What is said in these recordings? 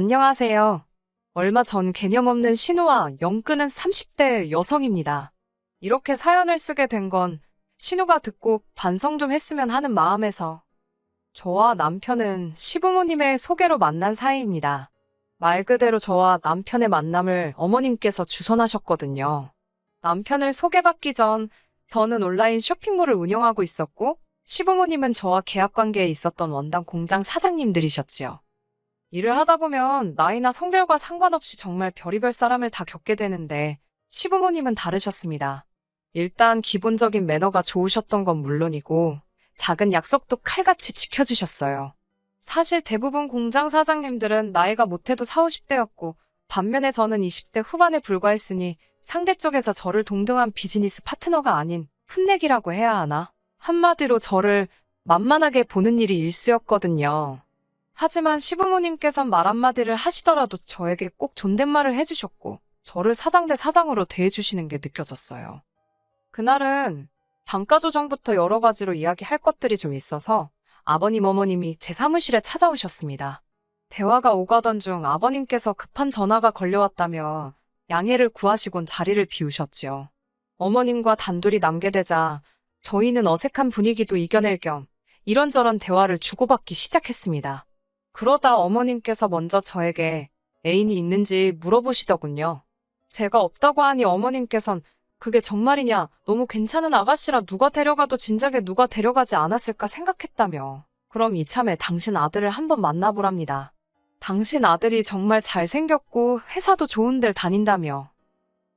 안녕하세요. 얼마 전 개념 없는 신우와 영 끄는 30대 여성입니다. 이렇게 사연을 쓰게 된 건 신우가 듣고 반성 좀 했으면 하는 마음에서 저와 남편은 시부모님의 소개로 만난 사이입니다. 말 그대로 저와 남편의 만남을 어머님께서 주선하셨거든요. 남편을 소개받기 전 저는 온라인 쇼핑몰을 운영하고 있었고 시부모님은 저와 계약 관계에 있었던 원단 공장 사장님들이셨지요. 일을 하다 보면 나이나 성별과 상관없이 정말 별의별 사람을 다 겪게 되는데 시부모님은 다르셨습니다. 일단 기본적인 매너가 좋으셨던 건 물론이고 작은 약속도 칼같이 지켜주셨어요. 사실 대부분 공장 사장님들은 나이가 못해도 4, 50대였고 반면에 저는 20대 후반에 불과했으니 상대 쪽에서 저를 동등한 비즈니스 파트너가 아닌 풋내기라고 해야 하나? 한마디로 저를 만만하게 보는 일이 일쑤였거든요. 하지만 시부모님께선 말 한마디를 하시더라도 저에게 꼭 존댓말을 해주셨고 저를 사장 대 사장으로 대해주시는 게 느껴졌어요. 그날은 단가 조정부터 여러 가지로 이야기할 것들이 좀 있어서 아버님 어머님이 제 사무실에 찾아오셨습니다. 대화가 오가던 중 아버님께서 급한 전화가 걸려왔다며 양해를 구하시곤 자리를 비우셨지요. 어머님과 단둘이 남게 되자 저희는 어색한 분위기도 이겨낼 겸 이런저런 대화를 주고받기 시작했습니다. 그러다 어머님께서 먼저 저에게 애인이 있는지 물어보시더군요. 제가 없다고 하니 어머님께선 그게 정말이냐, 너무 괜찮은 아가씨라 누가 데려가도 진작에 누가 데려가지 않았을까 생각했다며. 그럼 이참에 당신 아들을 한번 만나보랍니다. 당신 아들이 정말 잘생겼고 회사도 좋은 데를 다닌다며.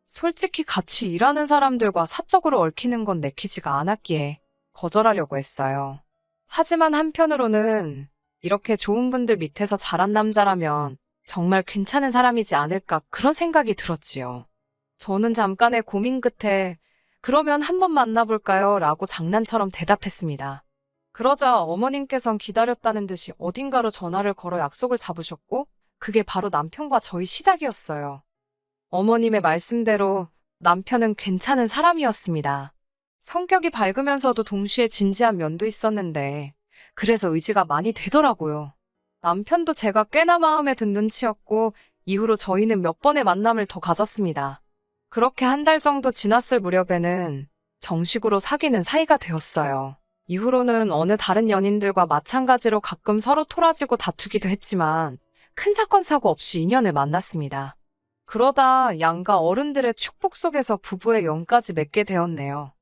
솔직히 같이 일하는 사람들과 사적으로 얽히는 건 내키지가 않았기에 거절하려고 했어요. 하지만 한편으로는 이렇게 좋은 분들 밑에서 자란 남자라면 정말 괜찮은 사람이지 않을까 그런 생각이 들었지요. 저는 잠깐의 고민 끝에 그러면 한번 만나볼까요? 라고 장난처럼 대답했습니다. 그러자 어머님께선 기다렸다는 듯이 어딘가로 전화를 걸어 약속을 잡으셨고 그게 바로 남편과 저희 시작이었어요. 어머님의 말씀대로 남편은 괜찮은 사람이었습니다. 성격이 밝으면서도 동시에 진지한 면도 있었는데 그래서 의지가 많이 되더라고요. 남편도 제가 꽤나 마음에 든 눈치였고 이후로 저희는 몇 번의 만남을 더 가졌습니다. 그렇게 한 달 정도 지났을 무렵에는 정식으로 사귀는 사이가 되었어요. 이후로는 어느 다른 연인들과 마찬가지로 가끔 서로 토라지고 다투기도 했지만 큰 사건 사고 없이 인연을 만났습니다. 그러다 양가 어른들의 축복 속에서 부부의 연까지 맺게 되었네요.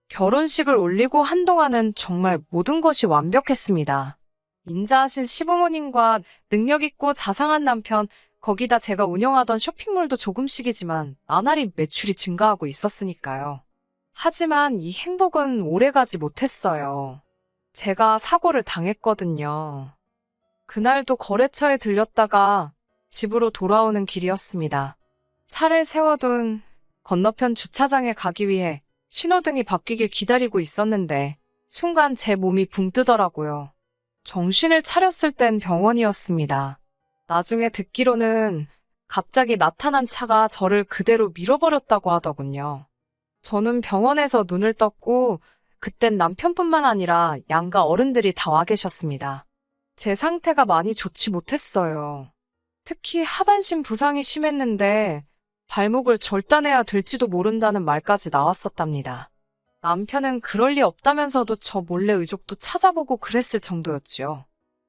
결혼식을 올리고 한동안은 정말 모든 것이 완벽했습니다. 인자하신 시부모님과 능력있고 자상한 남편, 거기다 제가 운영하던 쇼핑몰도 조금씩이지만 나날이 매출이 증가하고 있었으니까요. 하지만 이 행복은 오래가지 못했어요. 제가 사고를 당했거든요. 그날도 거래처에 들렸다가 집으로 돌아오는 길이었습니다. 차를 세워둔 건너편 주차장에 가기 위해 신호등이 바뀌길 기다리고 있었는데 순간 제 몸이 붕 뜨더라고요. 정신을 차렸을 땐 병원이었습니다. 나중에 듣기로는 갑자기 나타난 차가 저를 그대로 밀어버렸다고 하더군요. 저는 병원에서 눈을 떴고 그땐 남편뿐만 아니라 양가 어른들이 다 와 계셨습니다. 제 상태가 많이 좋지 못했어요. 특히 하반신 부상이 심했는데 발목을 절단해야 될지도 모른다는 말까지 나왔었답니다. 남편은 그럴 리 없다면서도 저 몰래 의족도 찾아보고 그랬을 정도였지요.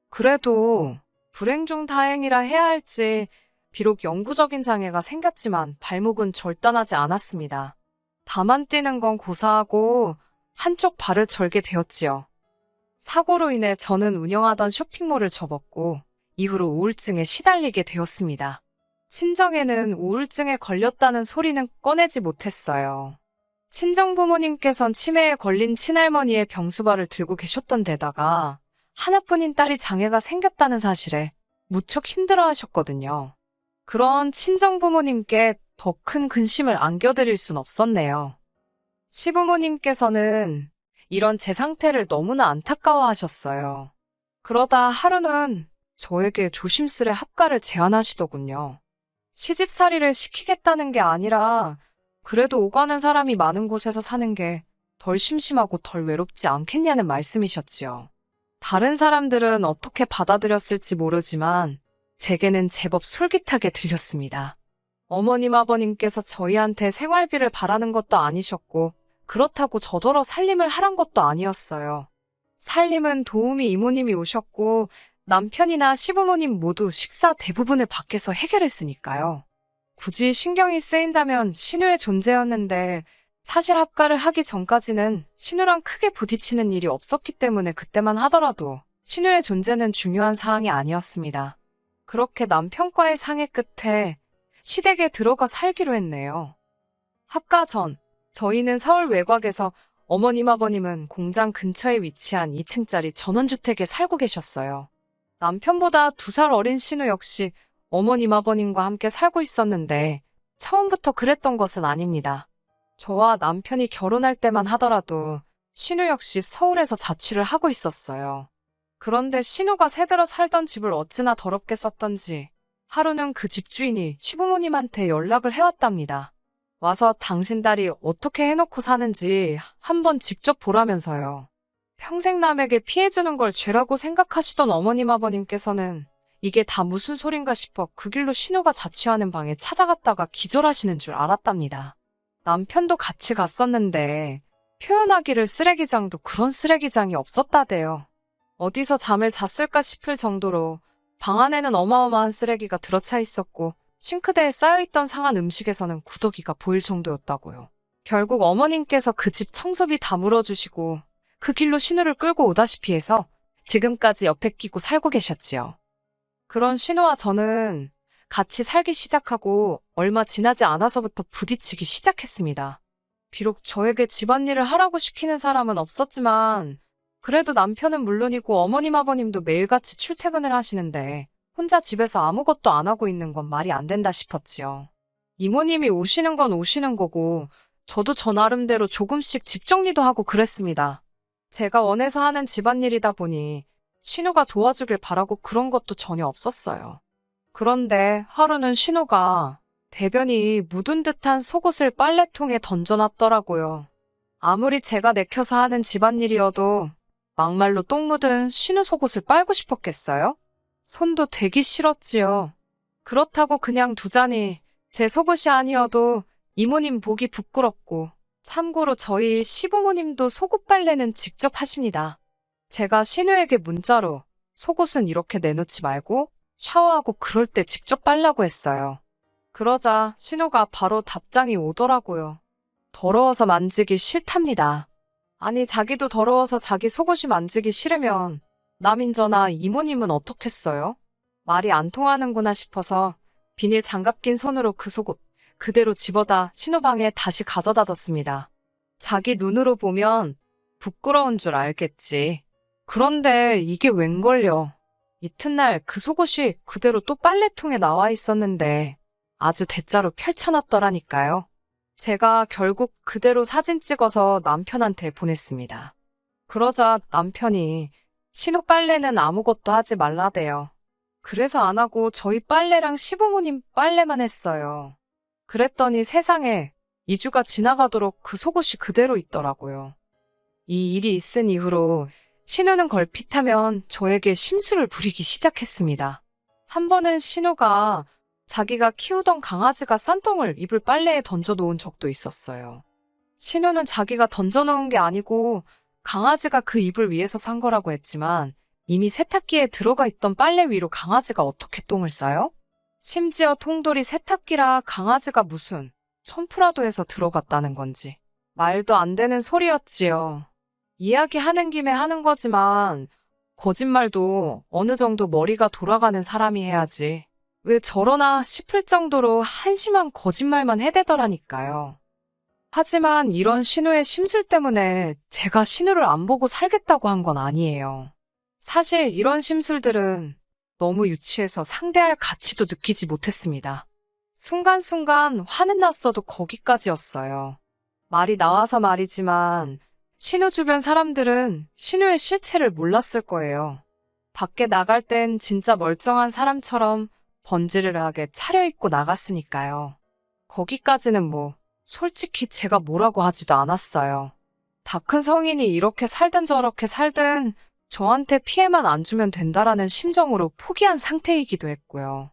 그래도 불행 중 다행이라 해야 할지 비록 영구적인 장애가 생겼지만 발목은 절단하지 않았습니다. 다만 뛰는 건 고사하고 한쪽 발을 절게 되었지요. 사고로 인해 저는 운영하던 쇼핑몰을 접었고 이후로 우울증에 시달리게 되었습니다. 친정에는 우울증에 걸렸다는 소리는 꺼내지 못했어요. 친정부모님께선 치매에 걸린 친할머니의 병수발을 들고 계셨던 데다가 하나뿐인 딸이 장애가 생겼다는 사실에 무척 힘들어하셨거든요. 그런 친정부모님께 더 큰 근심을 안겨드릴 순 없었네요. 시부모님께서는 이런 제 상태를 너무나 안타까워하셨어요. 그러다 하루는 저에게 조심스레 합가를 제안하시더군요. 시집살이를 시키겠다는 게 아니라 그래도 오가는 사람이 많은 곳에서 사는 게 덜 심심하고 덜 외롭지 않겠냐는 말씀이셨지요. 다른 사람들은 어떻게 받아들였을지 모르지만 제게는 제법 솔깃하게 들렸습니다. 어머님 아버님께서 저희한테 생활비를 바라는 것도 아니셨고 그렇다고 저더러 살림을 하란 것도 아니었어요. 살림은 도우미 이모님이 오셨고 남편이나 시부모님 모두 식사 대부분을 밖에서 해결했으니까요. 굳이 신경이 쓰인다면 신우의 존재였는데 사실 합가를 하기 전까지는 신우랑 크게 부딪히는 일이 없었기 때문에 그때만 하더라도 신우의 존재는 중요한 사항이 아니었습니다. 그렇게 남편과의 상의 끝에 시댁에 들어가 살기로 했네요. 합가 전, 저희는 서울 외곽에서 어머님 아버님은 공장 근처에 위치한 2층짜리 전원주택에 살고 계셨어요. 남편보다 2살 어린 신우 역시 어머님 아버님과 함께 살고 있었는데 처음부터 그랬던 것은 아닙니다. 저와 남편이 결혼할 때만 하더라도 신우 역시 서울에서 자취를 하고 있었어요. 그런데 신우가 새들어 살던 집을 어찌나 더럽게 썼던지 하루는 그 집주인이 시부모님한테 연락을 해왔답니다. 와서 당신 딸이 어떻게 해놓고 사는지 한번 직접 보라면서요. 평생 남에게 피해주는 걸 죄라고 생각하시던 어머님 아버님께서는 이게 다 무슨 소린가 싶어 그 길로 신우가 자취하는 방에 찾아갔다가 기절하시는 줄 알았답니다. 남편도 같이 갔었는데 표현하기를 쓰레기장도 그런 쓰레기장이 없었다대요. 어디서 잠을 잤을까 싶을 정도로 방 안에는 어마어마한 쓰레기가 들어차 있었고 싱크대에 쌓여있던 상한 음식에서는 구더기가 보일 정도였다고요. 결국 어머님께서 그 집 청소비 다 물어주시고 그 길로 신우를 끌고 오다시피 해서 지금까지 옆에 끼고 살고 계셨지요. 그런 신우와 저는 같이 살기 시작하고 얼마 지나지 않아서부터 부딪히기 시작했습니다. 비록 저에게 집안일을 하라고 시키는 사람은 없었지만 그래도 남편은 물론이고 어머님 아버님도 매일같이 출퇴근을 하시는데 혼자 집에서 아무것도 안 하고 있는 건 말이 안 된다 싶었지요. 이모님이 오시는 건 오시는 거고 저도 저 나름대로 조금씩 집 정리도 하고 그랬습니다. 제가 원해서 하는 집안일이다 보니 신우가 도와주길 바라고 그런 것도 전혀 없었어요. 그런데 하루는 신우가 대변이 묻은 듯한 속옷을 빨래통에 던져놨더라고요. 아무리 제가 내켜서 하는 집안일이어도 막말로 똥 묻은 신우 속옷을 빨고 싶었겠어요? 손도 대기 싫었지요. 그렇다고 그냥 두자니 제 속옷이 아니어도 이모님 보기 부끄럽고 참고로 저희 시부모님도 속옷 빨래는 직접 하십니다. 제가 신우에게 문자로 속옷은 이렇게 내놓지 말고 샤워하고 그럴 때 직접 빨라고 했어요. 그러자 신우가 바로 답장이 오더라고요. 더러워서 만지기 싫답니다. 아니 자기도 더러워서 자기 속옷이 만지기 싫으면 남인저나 이모님은 어떻겠어요? 말이 안 통하는구나 싶어서 비닐 장갑 낀 손으로 그 속옷 그대로 집어다 신우 방에 다시 가져다 뒀습니다. 자기 눈으로 보면 부끄러운 줄 알겠지. 그런데 이게 웬걸요. 이튿날 그 속옷이 그대로 또 빨래통에 나와 있었는데 아주 대자로 펼쳐놨더라니까요. 제가 결국 그대로 사진 찍어서 남편한테 보냈습니다. 그러자 남편이 신우 빨래는 아무것도 하지 말라대요. 그래서 안 하고 저희 빨래랑 시부모님 빨래만 했어요. 그랬더니 세상에 2주가 지나가도록 그 속옷이 그대로 있더라고요. 이 일이 있은 이후로 신우는 걸핏하면 저에게 심술을 부리기 시작했습니다. 한 번은 신우가 자기가 키우던 강아지가 싼 똥을 이불 빨래에 던져놓은 적도 있었어요. 신우는 자기가 던져놓은 게 아니고 강아지가 그 이불 위에서 싼 거라고 했지만 이미 세탁기에 들어가 있던 빨래 위로 강아지가 어떻게 똥을 싸요? 심지어 통돌이 세탁기라 강아지가 무슨 첨프라도 해서 들어갔다는 건지 말도 안 되는 소리였지요. 이야기하는 김에 하는 거지만 거짓말도 어느 정도 머리가 돌아가는 사람이 해야지. 왜 저러나 싶을 정도로 한심한 거짓말만 해대더라니까요. 하지만 이런 신우의 심술 때문에 제가 신우를 안 보고 살겠다고 한 건 아니에요. 사실 이런 심술들은 너무 유치해서 상대할 가치도 느끼지 못했습니다. 순간순간 화는 났어도 거기까지였어요. 말이 나와서 말이지만 신우 주변 사람들은 신우의 실체를 몰랐을 거예요. 밖에 나갈 땐 진짜 멀쩡한 사람처럼 번지르르하게 차려입고 나갔으니까요. 거기까지는 뭐 솔직히 제가 뭐라고 하지도 않았어요. 다 큰 성인이 이렇게 살든 저렇게 살든 저한테 피해만 안 주면 된다라는 심정으로 포기한 상태이기도 했고요.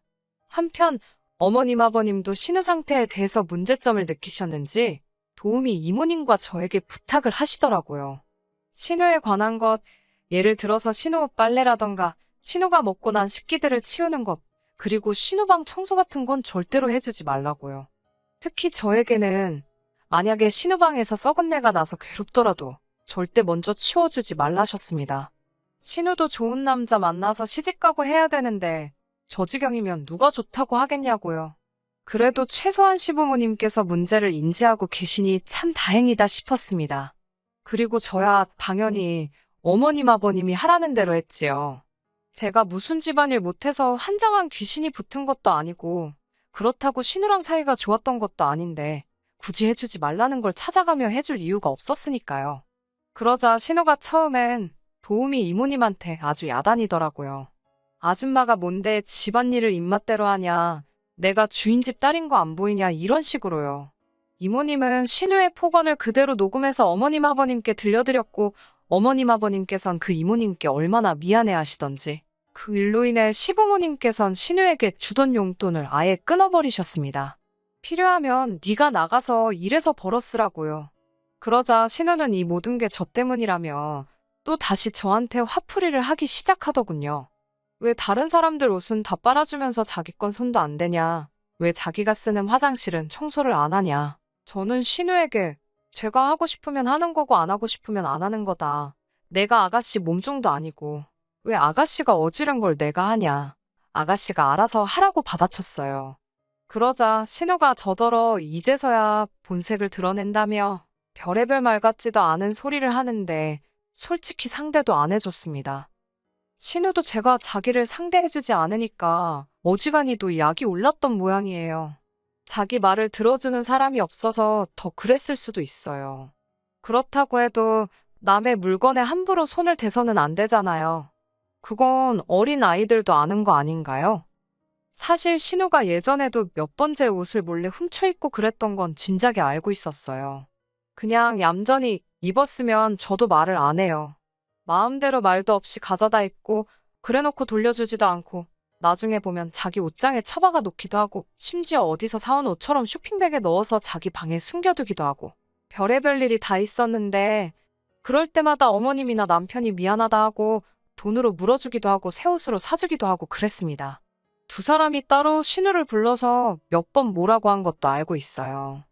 한편 어머님 아버님도 신우 상태에 대해서 문제점을 느끼셨는지 도우미 이모님과 저에게 부탁을 하시더라고요. 신우에 관한 것, 예를 들어서 신우 옷 빨래라던가 신우가 먹고 난 식기들을 치우는 것, 그리고 신우방 청소 같은 건 절대로 해주지 말라고요. 특히 저에게는 만약에 신우방에서 썩은 내가 나서 괴롭더라도 절대 먼저 치워주지 말라셨습니다. 신우도 좋은 남자 만나서 시집가고 해야 되는데 저 지경이면 누가 좋다고 하겠냐고요. 그래도 최소한 시부모님께서 문제를 인지하고 계시니 참 다행이다 싶었습니다. 그리고 저야 당연히 어머님 아버님이 하라는 대로 했지요. 제가 무슨 집안일 못해서 한장한 귀신이 붙은 것도 아니고 그렇다고 신우랑 사이가 좋았던 것도 아닌데 굳이 해주지 말라는 걸 찾아가며 해줄 이유가 없었으니까요. 그러자 신우가 처음엔 도우미 이모님한테 아주 야단이더라고요. 아줌마가 뭔데 집안일을 입맛대로 하냐, 내가 주인집 딸인 거 안 보이냐 이런 식으로요. 이모님은 신우의 폭언을 그대로 녹음해서 어머님 아버님께 들려드렸고 어머님 아버님께선 그 이모님께 얼마나 미안해 하시던지 그 일로 인해 시부모님께선 신우에게 주던 용돈을 아예 끊어버리셨습니다. 필요하면 네가 나가서 일해서 벌어 쓰라고요. 그러자 신우는 이 모든 게 저 때문이라며 또 다시 저한테 화풀이를 하기 시작하더군요. 왜 다른 사람들 옷은 다 빨아주면서 자기 건 손도 안 대냐? 왜 자기가 쓰는 화장실은 청소를 안 하냐? 저는 신우에게 제가 하고 싶으면 하는 거고 안 하고 싶으면 안 하는 거다. 내가 아가씨 몸종도 아니고 왜 아가씨가 어지른 걸 내가 하냐? 아가씨가 알아서 하라고 받아쳤어요. 그러자 신우가 저더러 이제서야 본색을 드러낸다며 별의별 말 같지도 않은 소리를 하는데 솔직히 상대도 안 해줬습니다. 신우도 제가 자기를 상대해주지 않으니까 어지간히도 약이 올랐던 모양이에요. 자기 말을 들어주는 사람이 없어서 더 그랬을 수도 있어요. 그렇다고 해도 남의 물건에 함부로 손을 대서는 안 되잖아요. 그건 어린 아이들도 아는 거 아닌가요? 사실 신우가 예전에도 몇 번 제 옷을 몰래 훔쳐 입고 그랬던 건 진작에 알고 있었어요. 그냥 얌전히 입었으면 저도 말을 안 해요. 마음대로 말도 없이 가져다 입고 그래놓고 돌려주지도 않고 나중에 보면 자기 옷장에 처박아 놓기도 하고 심지어 어디서 사온 옷처럼 쇼핑백에 넣어서 자기 방에 숨겨두기도 하고 별의별 일이 다 있었는데 그럴 때마다 어머님이나 남편이 미안하다 하고 돈으로 물어주기도 하고 새 옷으로 사주기도 하고 그랬습니다. 두 사람이 따로 신우를 불러서 몇 번 뭐라고 한 것도 알고 있어요.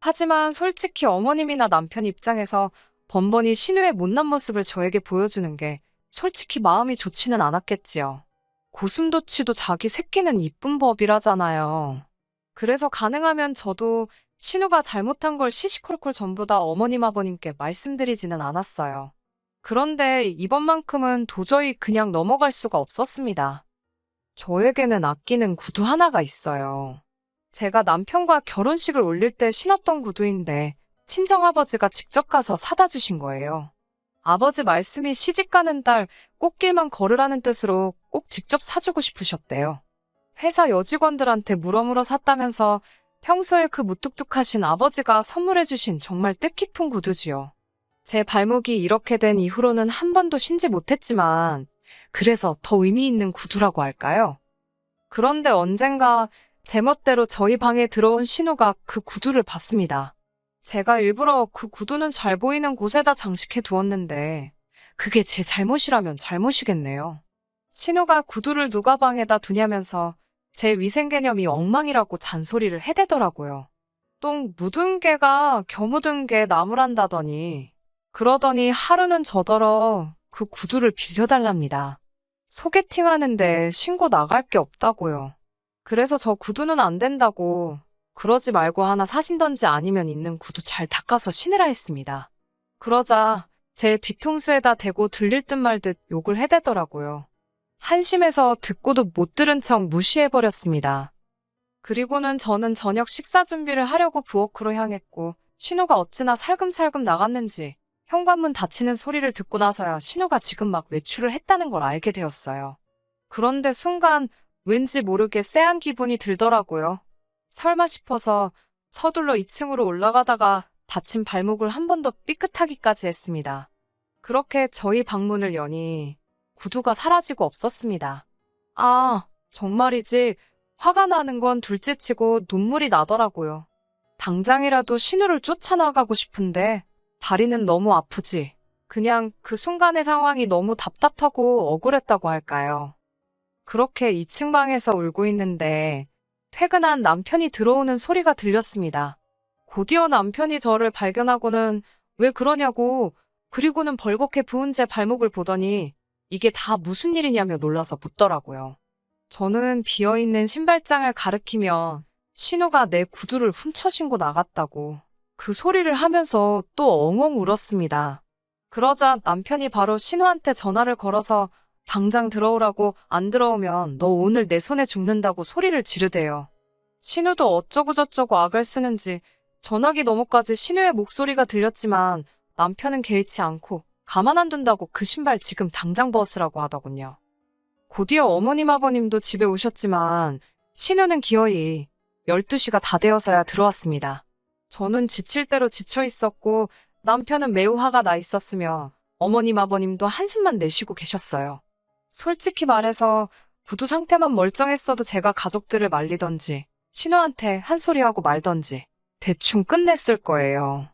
하지만 솔직히 어머님이나 남편 입장에서 번번이 신우의 못난 모습을 저에게 보여주는 게 솔직히 마음이 좋지는 않았겠지요. 고슴도치도 자기 새끼는 이쁜 법이라잖아요. 그래서 가능하면 저도 신우가 잘못한 걸 시시콜콜 전부 다 어머님 아버님께 말씀드리지는 않았어요. 그런데 이번만큼은 도저히 그냥 넘어갈 수가 없었습니다. 저에게는 아끼는 구두 하나가 있어요. 제가 남편과 결혼식을 올릴 때 신었던 구두인데 친정아버지가 직접 가서 사다 주신 거예요. 아버지 말씀이 시집가는 딸 꽃길만 걸으라는 뜻으로 꼭 직접 사주고 싶으셨대요. 회사 여직원들한테 물어물어 샀다면서 평소에 그 무뚝뚝하신 아버지가 선물해 주신 정말 뜻깊은 구두지요. 제 발목이 이렇게 된 이후로는 한 번도 신지 못했지만 그래서 더 의미 있는 구두라고 할까요? 그런데 언젠가 제멋대로 저희 방에 들어온 신우가 그 구두를 봤습니다. 제가 일부러 그 구두는 잘 보이는 곳에다 장식해 두었는데 그게 제 잘못이라면 잘못이겠네요. 신우가 구두를 누가 방에다 두냐면서 제 위생 개념이 엉망이라고 잔소리를 해대더라고요. 똥 묻은 개가 겨 묻은 개 나무란다더니 그러더니 하루는 저더러 그 구두를 빌려달랍니다. 소개팅 하는데 신고 나갈 게 없다고요. 그래서 저 구두는 안 된다고 그러지 말고 하나 사신던지 아니면 있는 구두 잘 닦아서 신으라 했습니다. 그러자 제 뒤통수에다 대고 들릴 듯 말 듯 욕을 해대더라고요. 한심해서 듣고도 못 들은 척 무시해버렸습니다. 그리고는 저는 저녁 식사 준비를 하려고 부엌으로 향했고 신우가 어찌나 살금살금 나갔는지 현관문 닫히는 소리를 듣고 나서야 신우가 지금 막 외출을 했다는 걸 알게 되었어요. 그런데 순간 왠지 모르게 쎄한 기분이 들더라고요. 설마 싶어서 서둘러 2층으로 올라가다가 다친 발목을 한 번 더 삐끗하기까지 했습니다. 그렇게 저희 방문을 여니 구두가 사라지고 없었습니다. 아, 정말이지. 화가 나는 건 둘째치고 눈물이 나더라고요. 당장이라도 신우를 쫓아나가고 싶은데 다리는 너무 아프지. 그냥 그 순간의 상황이 너무 답답하고 억울했다고 할까요? 그렇게 2층 방에서 울고 있는데 퇴근한 남편이 들어오는 소리가 들렸습니다. 곧이어 남편이 저를 발견하고는 왜 그러냐고, 그리고는 벌겋게 부은 제 발목을 보더니 이게 다 무슨 일이냐며 놀라서 묻더라고요. 저는 비어있는 신발장을 가리키며 신우가 내 구두를 훔쳐 신고 나갔다고 그 소리를 하면서 또 엉엉 울었습니다. 그러자 남편이 바로 신우한테 전화를 걸어서 당장 들어오라고, 안 들어오면 너 오늘 내 손에 죽는다고 소리를 지르대요. 신우도 어쩌고저쩌고 악을 쓰는지 전화기 너머까지 신우의 목소리가 들렸지만 남편은 개의치 않고 가만 안 둔다고 그 신발 지금 당장 벗으라고 하더군요. 곧이어 어머님 아버님도 집에 오셨지만 신우는 기어이 12시가 다 되어서야 들어왔습니다. 저는 지칠 대로 지쳐 있었고 남편은 매우 화가 나 있었으며 어머님 아버님도 한숨만 내쉬고 계셨어요. 솔직히 말해서 구두 상태만 멀쩡했어도 제가 가족들을 말리던지 신우한테 한 소리 하고 말던지 대충 끝냈을 거예요.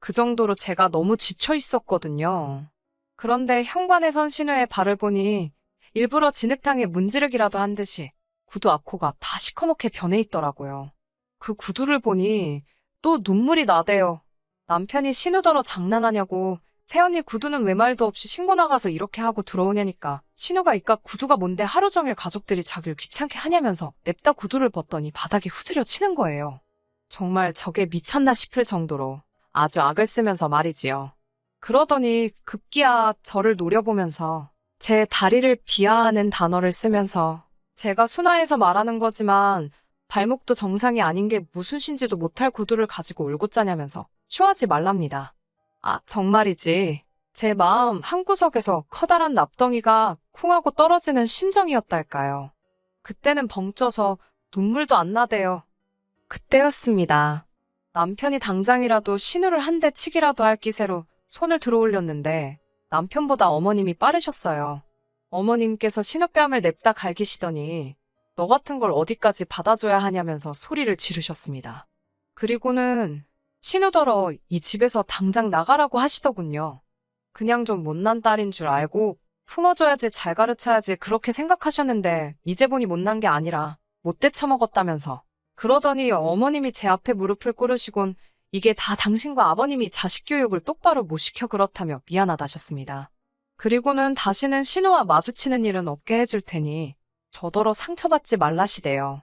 그 정도로 제가 너무 지쳐 있었거든요. 그런데 현관에 선 신우의 발을 보니 일부러 진흙탕에 문지르기라도 한 듯이 구두 앞코가 다 시커멓게 변해 있더라고요. 그 구두를 보니 또 눈물이 나대요. 남편이 신우더러 장난하냐고, 새언니 구두는 왜 말도 없이 신고 나가서 이렇게 하고 들어오냐니까 신우가 이깟 구두가 뭔데 하루 종일 가족들이 자기를 귀찮게 하냐면서 냅다 구두를 벗더니 바닥에 후드려 치는 거예요. 정말 저게 미쳤나 싶을 정도로 아주 악을 쓰면서 말이지요. 그러더니 급기야 저를 노려보면서 제 다리를 비하하는 단어를 쓰면서 제가 순화해서 말하는 거지만 발목도 정상이 아닌 게 무슨 신지도 못할 구두를 가지고 울고 짜냐면서 쇼하지 말랍니다. 아, 정말이지. 제 마음 한구석에서 커다란 납덩이가 쿵하고 떨어지는 심정이었달까요. 그때는 벙쪄서 눈물도 안 나대요. 그때였습니다. 남편이 당장이라도 신우를 한 대 치기라도 할 기세로 손을 들어 올렸는데 남편보다 어머님이 빠르셨어요. 어머님께서 신우뺨을 냅다 갈기시더니 너 같은 걸 어디까지 받아줘야 하냐면서 소리를 지르셨습니다. 그리고는 신우더러 이 집에서 당장 나가라고 하시더군요. 그냥 좀 못난 딸인 줄 알고 품어줘야지, 잘 가르쳐야지 그렇게 생각하셨는데 이제 보니 못난 게 아니라 못돼 처먹었다면서. 그러더니 어머님이 제 앞에 무릎을 꿇으시곤 이게 다 당신과 아버님이 자식 교육을 똑바로 못 시켜 그렇다며 미안하다셨습니다. 그리고는 다시는 신우와 마주치는 일은 없게 해줄 테니 저더러 상처받지 말라시대요.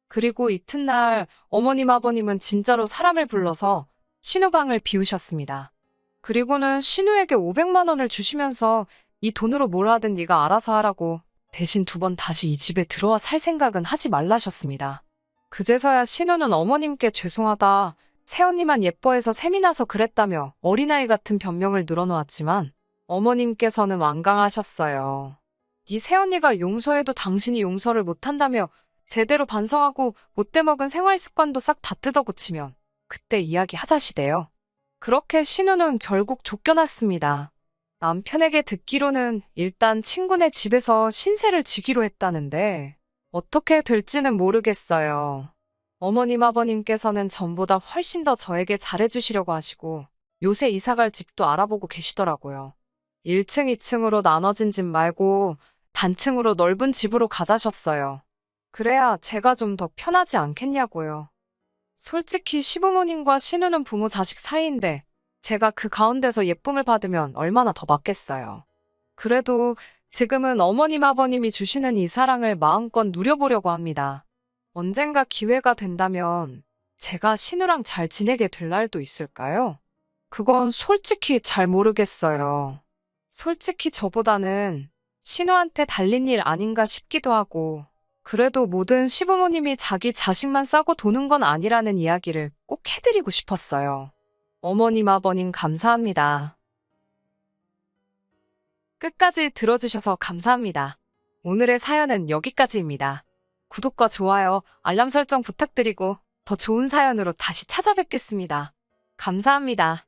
그리고 이튿날 어머님 아버님은 진짜로 사람을 불러서 신우 방을 비우셨습니다. 그리고는 신우에게 500만 원을 주시면서 이 돈으로 뭘 하든 네가 알아서 하라고, 대신 2번 다시 이 집에 들어와 살 생각은 하지 말라셨습니다. 그제서야 신우는 어머님께 죄송하다, 새언니만 예뻐해서 셈이 나서 그랬다며 어린아이 같은 변명을 늘어놓았지만 어머님께서는 완강하셨어요. 네 새언니가 용서해도 당신이 용서를 못한다며 제대로 반성하고 못돼 먹은 생활 습관도 싹 다 뜯어고치면 그때 이야기 하자시대요. 그렇게 신우는 결국 쫓겨났습니다. 남편에게 듣기로는 일단 친구네 집에서 신세를 지기로 했다는데 어떻게 될지는 모르겠어요. 어머님 아버님께서는 전보다 훨씬 더 저에게 잘해주시려고 하시고 요새 이사갈 집도 알아보고 계시더라고요. 1층, 2층으로 나눠진 집 말고 단층으로 넓은 집으로 가자셨어요. 그래야 제가 좀 더 편하지 않겠냐고요. 솔직히 시부모님과 신우는 부모 자식 사이인데 제가 그 가운데서 예쁨을 받으면 얼마나 더 맞겠어요. 그래도 지금은 어머님 아버님이 주시는 이 사랑을 마음껏 누려보려고 합니다. 언젠가 기회가 된다면 제가 신우랑 잘 지내게 될 날도 있을까요? 그건 솔직히 잘 모르겠어요. 솔직히 저보다는 신우한테 달린 일 아닌가 싶기도 하고, 그래도 모든 시부모님이 자기 자식만 싸고 도는 건 아니라는 이야기를 꼭 해드리고 싶었어요. 어머님, 아버님 감사합니다. 끝까지 들어주셔서 감사합니다. 오늘의 사연은 여기까지입니다. 구독과 좋아요, 알람 설정 부탁드리고 더 좋은 사연으로 다시 찾아뵙겠습니다. 감사합니다.